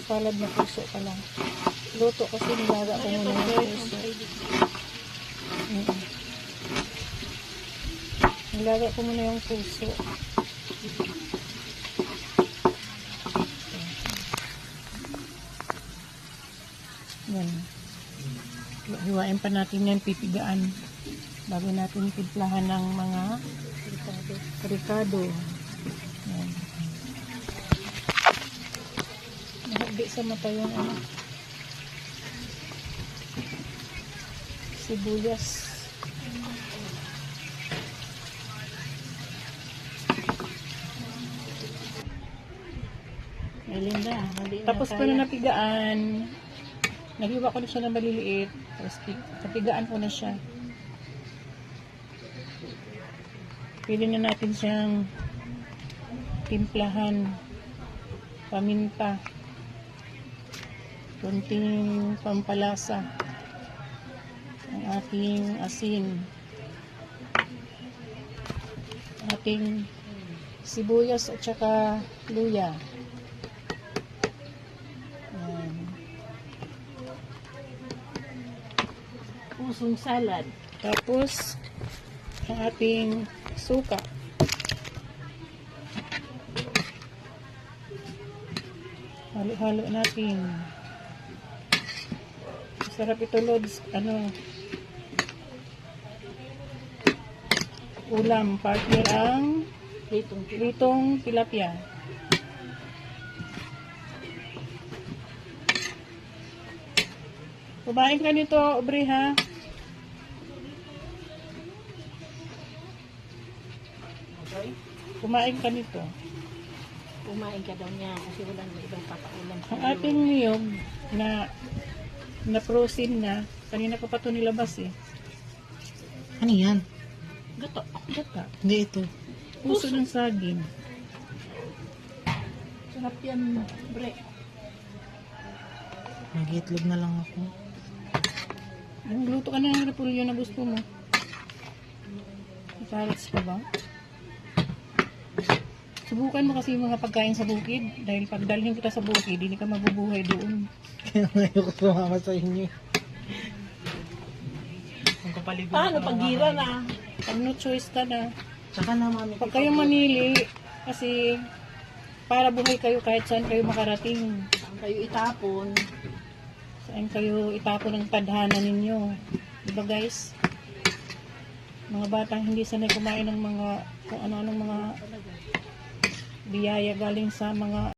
salad na puso pa lang. Luto kasi nilaga ko muna yung puso. Nilaga ko muna yung puso. Yan. Hiwain pa natin yan, pipigaan. Bago natin timplahan ng mga ricado. Yan. Nahagdi sa mata yung sibuyas. Melinda, Tapos ko na napigaan. Naghiwa ko na siya ng maliliit. Tapos napigaan ko na siya. Pwede na natin siyang timplahan. Paminta. Kunting pampalasa. Ang ating asin. Ating sibuyas at saka luya. pusong salad. Tapos, ang ating suka. Halo-halo natin. Masarap ito, Lods. Ulam. Partner ang pritong tilapia. Kumain ka nito, Aubrey, ha? Okay? Kumain ka nito. Kumain ka daw niya kasi wala na ibang papaulam. Ang ating niyog na frozen na, kanina ko pa ito nilabas eh. Ano yan? Gato. Gata. Hindi ito. Puso ng saging. Sarap yan, bre. Nag-itlog na lang ako. Luto ka na ng repolyo na gusto mo. Carrots ka ba? Subukan mo kasi yung mga pagkain sa bukid. Dahil pag dalhin kita sa bukid, hindi ka mabubuhay doon. Kaya ngayon ko sumama sa inyo. Paano paggira na? Pag no choice ka na. Tsaka na, mami. Pag kayo manili, kasi para buhay kayo kahit saan kayo makarating. Saan kayo itapon? Saan kayo itapon ng tadhana ninyo. Diba guys? Mga batang hindi sanay kumain ng mga kung ano-anong mga biyaya galing sa mga